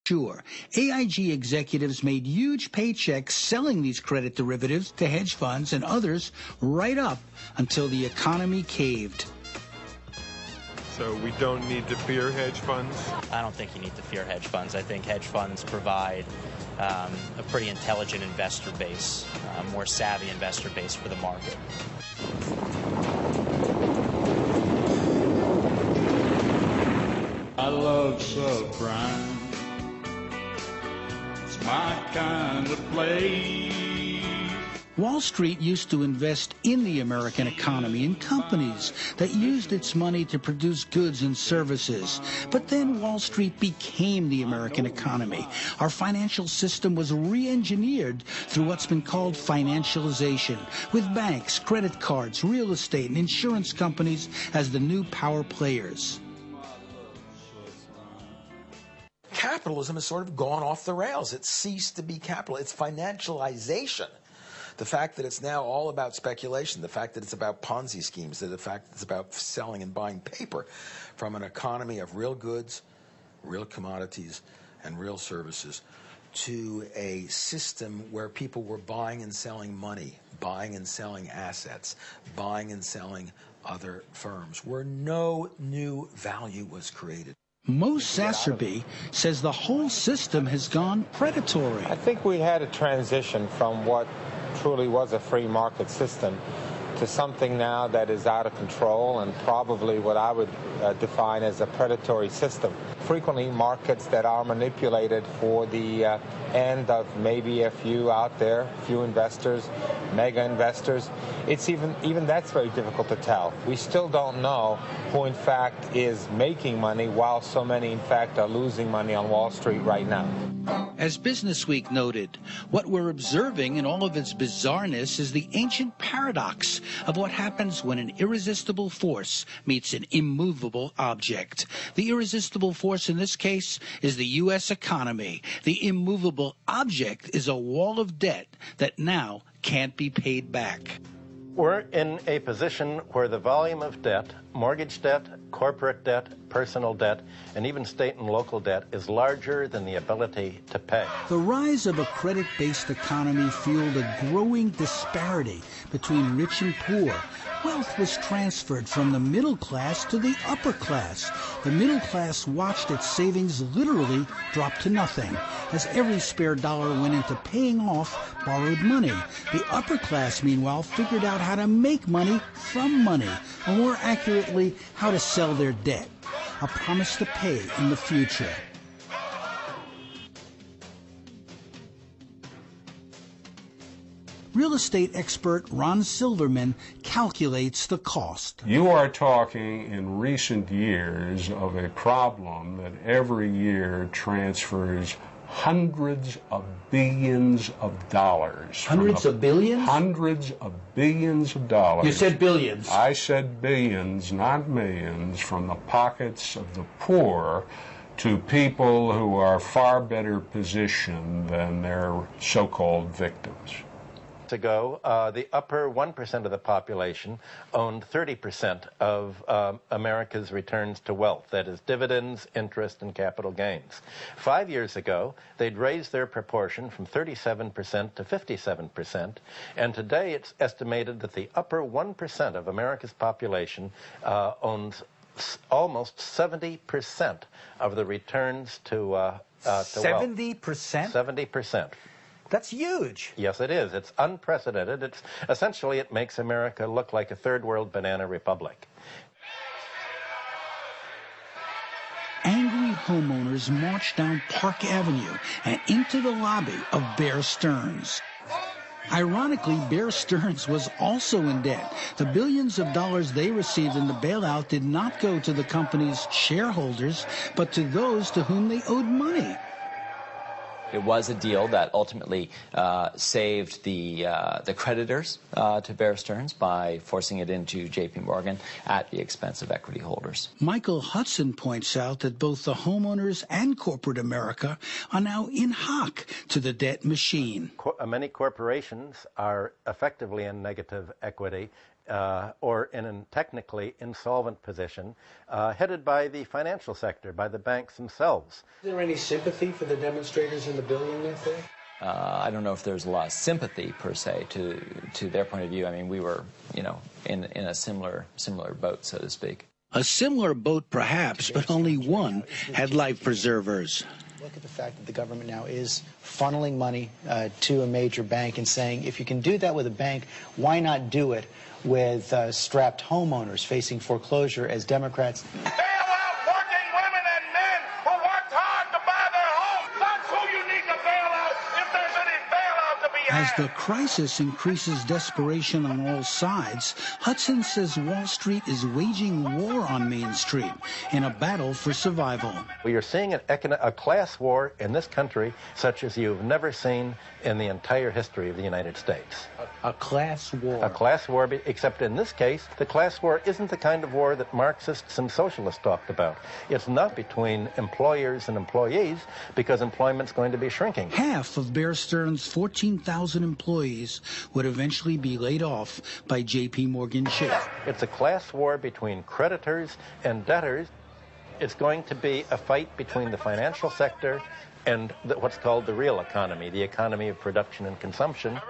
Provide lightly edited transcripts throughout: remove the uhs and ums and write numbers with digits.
Sure, AIG executives made huge paychecks selling these credit derivatives to hedge funds and others right up until the economy caved. So we don't need to fear hedge funds? I don't think you need to fear hedge funds. I think hedge funds provide a pretty intelligent investor base, more savvy investor base for the market. I love subprime. It's my kind of place. Wall Street used to invest in the American economy in companies that used its money to produce goods and services. But then Wall Street became the American economy. Our financial system was re-engineered through what's been called financialization, with banks, credit cards, real estate, and insurance companies as the new power players. Capitalism has sort of gone off the rails. It's ceased to be capital. It's financialization. The fact that it's now all about speculation, the fact that it's about Ponzi schemes, the fact that it's about selling and buying paper from an economy of real goods, real commodities, and real services to a system where people were buying and selling money, buying and selling assets, buying and selling other firms, where no new value was created. Mo Sasserby says the whole system has gone predatory. I think we had a transition from what truly was a free market system to something now that is out of control and probably what I would define as a predatory system. Frequently markets that are manipulated for the end of maybe a few out there, few investors, mega investors. It's even that's very difficult to tell. We still don't know who in fact is making money while so many in fact are losing money on Wall Street right now. As Businessweek noted, what we're observing in all of its bizarreness is the ancient paradox of what happens when an irresistible force meets an immovable object. The irresistible force in this case is the U.S. economy. The immovable object is a wall of debt that now can't be paid back. We're in a position where the volume of debt, mortgage debt, corporate debt, personal debt, and even state and local debt is larger than the ability to pay. The rise of a credit-based economy fueled a growing disparity between rich and poor. Wealth was transferred from the middle class to the upper class. The middle class watched its savings literally drop to nothing, as every spare dollar went into paying off borrowed money. The upper class, meanwhile, figured out how to make money from money, or more accurately, how to sell their debt, a promise to pay in the future. Real estate expert Ron Silverman calculates the cost. You are talking in recent years of a problem that every year transfers hundreds of billions of dollars. Hundreds of billions? Hundreds of billions of dollars. You said billions. I said billions, not millions, from the pockets of the poor to people who are far better positioned than their so-called victims. Ago, the upper 1% of the population owned 30% of America's returns to wealth, that is dividends, interest, and capital gains. 5 years ago, they'd raised their proportion from 37% to 57%, and today it's estimated that the upper 1% of America's population owns almost 70% of the returns to wealth. 70%? 70%. That's huge. Yes, it is. It's unprecedented. It's essentially, it makes America look like a third world banana republic. Angry homeowners marched down Park Avenue and into the lobby of Bear Stearns. Ironically, Bear Stearns was also in debt. The billions of dollars they received in the bailout did not go to the company's shareholders, but to those to whom they owed money. It was a deal that ultimately saved the creditors to Bear Stearns by forcing it into J.P. Morgan at the expense of equity holders. Michael Hudson points out that both the homeowners and corporate America are now in hock to the debt machine. Many corporations are effectively in negative equity, or in a technically insolvent position, headed by the financial sector, by the banks themselves. Is there any sympathy for the demonstrators in the building that day? I don't know if there's a lot of sympathy per se to their point of view. I mean, we were, you know, in a similar boat, so to speak. A similar boat, perhaps, but only one had life preservers. Look at the fact that the government now is funneling money to a major bank and saying, if you can do that with a bank, why not do it with strapped homeowners facing foreclosure as Democrats. Bail out working women and men who worked hard to buy their homes. That's who you need to bail out if there's any bailout to be had. As the crisis increases desperation on all sides, Hudson says Wall Street is waging war on Main Street in a battle for survival. We are seeing a class war in this country such as you've never seen in the entire history of the United States. A class war. A class war, except in this case, the class war isn't the kind of war that Marxists and socialists talked about. It's not between employers and employees, because employment's going to be shrinking. Half of Bear Stearns' 14,000 employees would eventually be laid off by J.P. Morgan Chase. It's a class war between creditors and debtors. It's going to be a fight between the financial sector and what's called the real economy, the economy of production and consumption.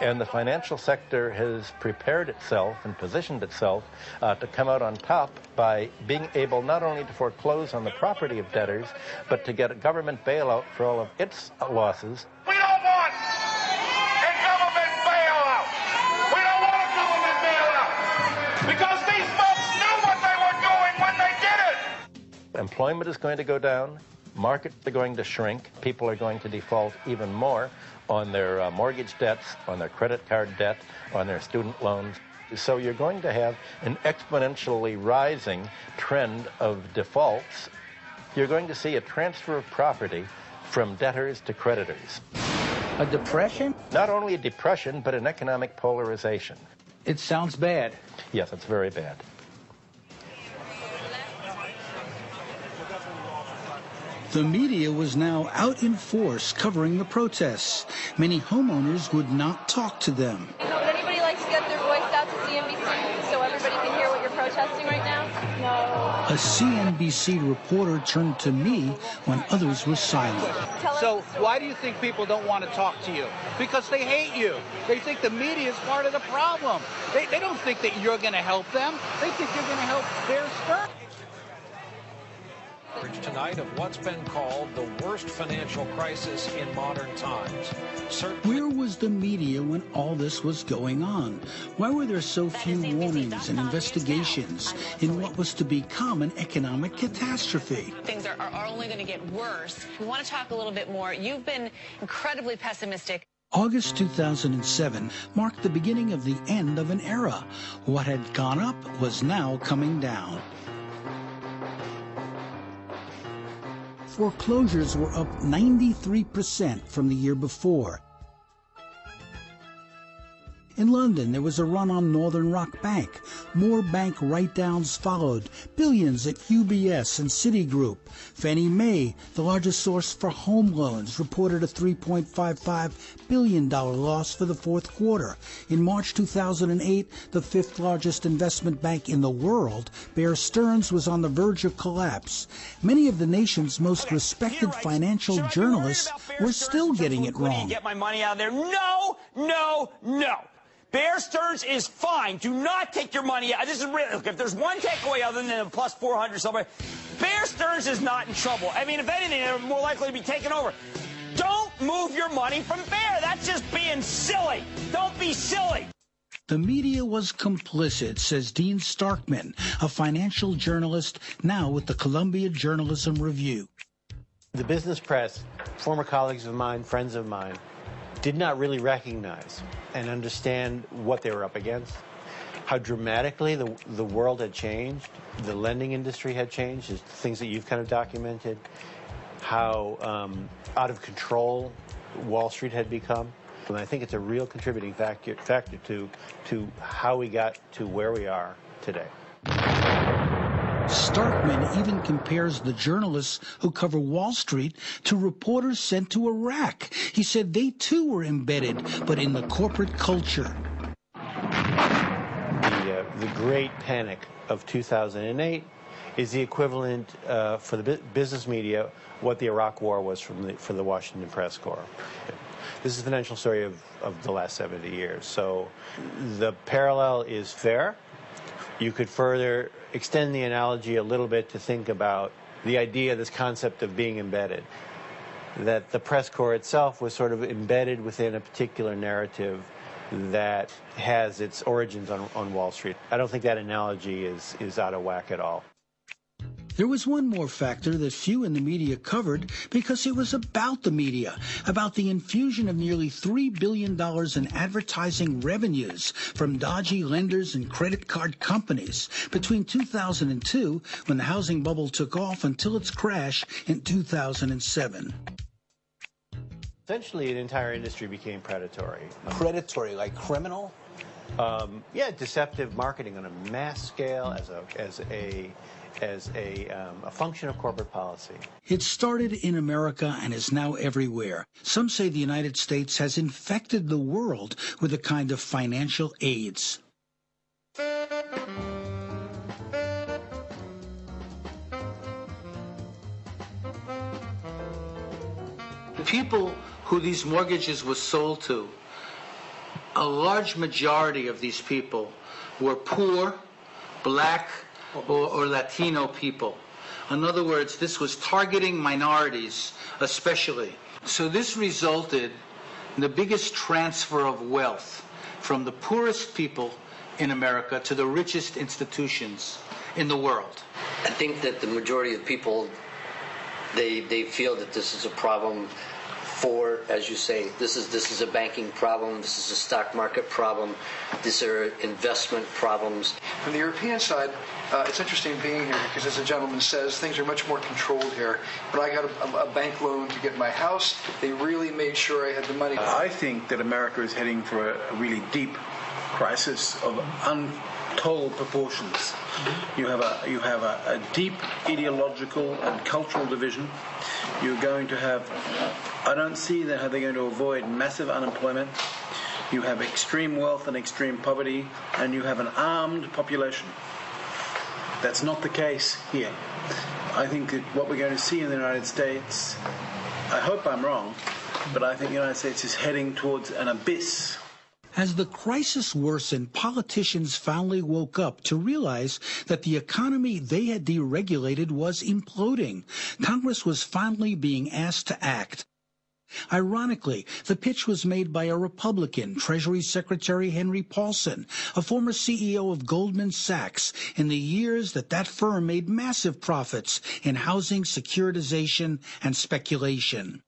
And the financial sector has prepared itself and positioned itself to come out on top by being able not only to foreclose on the property of debtors, but to get a government bailout for all of its losses. We don't want a government bailout. We don't want a government bailout because these folks knew what they were doing when they did it. Employment is going to go down. Markets are going to shrink. People are going to default even more on their mortgage debts, on their credit card debt, on their student loans. So you're going to have an exponentially rising trend of defaults. You're going to see a transfer of property from debtors to creditors. A depression? Not only a depression, but an economic polarization. It sounds bad. Yes, it's very bad. The media was now out in force covering the protests. Many homeowners would not talk to them. Would anybody like to get their voice out to CNBC so everybody can hear what you're protesting right now? No. A CNBC reporter turned to me when others were silent. So why do you think people don't want to talk to you? Because they hate you. They think the media is part of the problem. They don't think that you're going to help them. They think you're going to help Bear Stearns. Tonight of what's been called the worst financial crisis in modern times. Where was the media when all this was going on? Why were there so few warnings and investigations in what was to become an economic catastrophe? Things are only going to get worse. We want to talk a little bit more. You've been incredibly pessimistic. August 2007 marked the beginning of the end of an era. What had gone up was now coming down. Foreclosures were up 93% from the year before. In London, there was a run on Northern Rock Bank. More bank write-downs followed, billions at UBS and Citigroup. Fannie Mae, the largest source for home loans, reported a $3.55 billion loss for the fourth quarter. In March 2008, the fifth largest investment bank in the world, Bear Stearns, was on the verge of collapse. Many of the nation's most respected financial journalists were still getting it wrong. Get my money out of there. No, no, no. Bear Stearns is fine. Do not take your money out. This is real. Look, if there's one takeaway other than a plus 400 somewhere, Bear Stearns is not in trouble. I mean, if anything, they're more likely to be taken over. Don't move your money from Bear. That's just being silly. Don't be silly. The media was complicit, says Dean Starkman, a financial journalist now with the Columbia Journalism Review. The business press, former colleagues of mine, friends of mine, did not really recognize and understand what they were up against, how dramatically the world had changed, the lending industry had changed, things that you've kind of documented, how out of control Wall Street had become. And I think it's a real contributing factor to how we got to where we are today. Starkman even compares the journalists who cover Wall Street to reporters sent to Iraq. He said they too were embedded, but in the corporate culture. The the great panic of 2008 is the equivalent for the business media what the Iraq War was for the Washington Press Corps. This is the financial story of the last 70 years. So the parallel is fair. You could further extend the analogy a little bit to think about the idea, this concept of being embedded, that the press corps itself was sort of embedded within a particular narrative that has its origins on Wall Street. I don't think that analogy is out of whack at all. There was one more factor that few in the media covered because it was about the media, about the infusion of nearly $3 billion in advertising revenues from dodgy lenders and credit card companies between 2002, when the housing bubble took off, until its crash in 2007. Essentially, an entire industry became predatory. Predatory, like criminal? Yeah, deceptive marketing on a mass scale as a function of corporate policy. It started in America and is now everywhere. Some say the United States has infected the world with a kind of financial AIDS. The people who these mortgages were sold to, a large majority of these people were poor, black, or Latino people. In other words, this was targeting minorities especially. So this resulted in the biggest transfer of wealth from the poorest people in America to the richest institutions in the world. I think that the majority of people, they feel that this is a problem for, as you say, this is a banking problem, this is a stock market problem, these are investment problems. From the European side, it's interesting being here because, as the gentleman says, things are much more controlled here. When I got a bank loan to get my house, they really made sure I had the money. I think that America is heading for a really deep crisis of untold proportions. You have a deep ideological and cultural division. You're going to have, I don't see how they're going to avoid massive unemployment. You have extreme wealth and extreme poverty, and you have an armed population. That's not the case here. I think that what we're going to see in the United States, I hope I'm wrong, but I think the United States is heading towards an abyss. As the crisis worsened, politicians finally woke up to realize that the economy they had deregulated was imploding. Congress was finally being asked to act. Ironically, the pitch was made by a Republican, Treasury Secretary Henry Paulson, a former CEO of Goldman Sachs, in the years that firm made massive profits in housing securitization and speculation.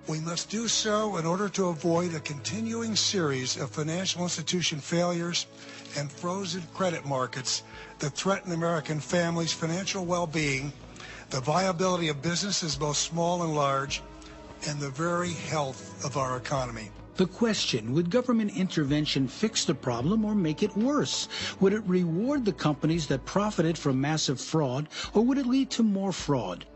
We must do so in order to avoid a continuing series of financial institution failures and frozen credit markets that threaten American families' financial well-being, the viability of businesses both small and large, and the very health of our economy. The question, would government intervention fix the problem or make it worse? Would it reward the companies that profited from massive fraud, or would it lead to more fraud?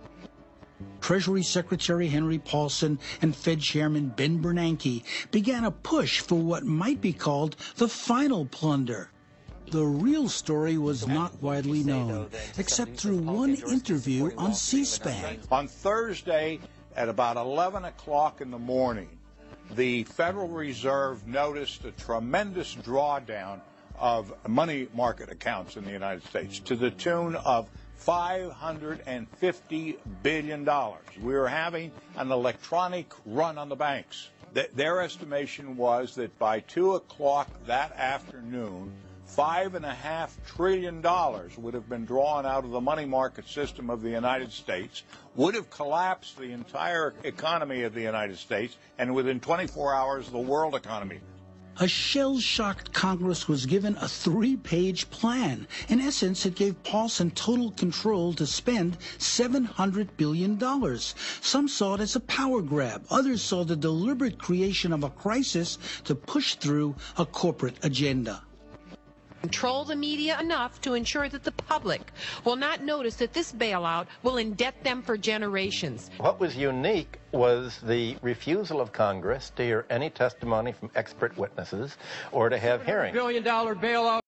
Treasury Secretary Henry Paulson and Fed Chairman Ben Bernanke began a push for what might be called the final plunder. The real story was not widely known, except through one interview on C-SPAN. On Thursday at about 11 o'clock in the morning, the Federal Reserve noticed a tremendous drawdown of money market accounts in the United States to the tune of $550 billion. We were having an electronic run on the banks. Their estimation was that by 2 o'clock that afternoon, $5.5 trillion would have been drawn out of the money market system of the United States, would have collapsed the entire economy of the United States, and within 24 hours, the world economy. A shell-shocked Congress was given a 3-page plan. In essence, it gave Paulson total control to spend $700 billion. Some saw it as a power grab. Others saw the deliberate creation of a crisis to push through a corporate agenda. Control the media enough to ensure that the public will not notice that this bailout will indebt them for generations. What was unique was the refusal of Congress to hear any testimony from expert witnesses or to have hearings. $1 billion bailout.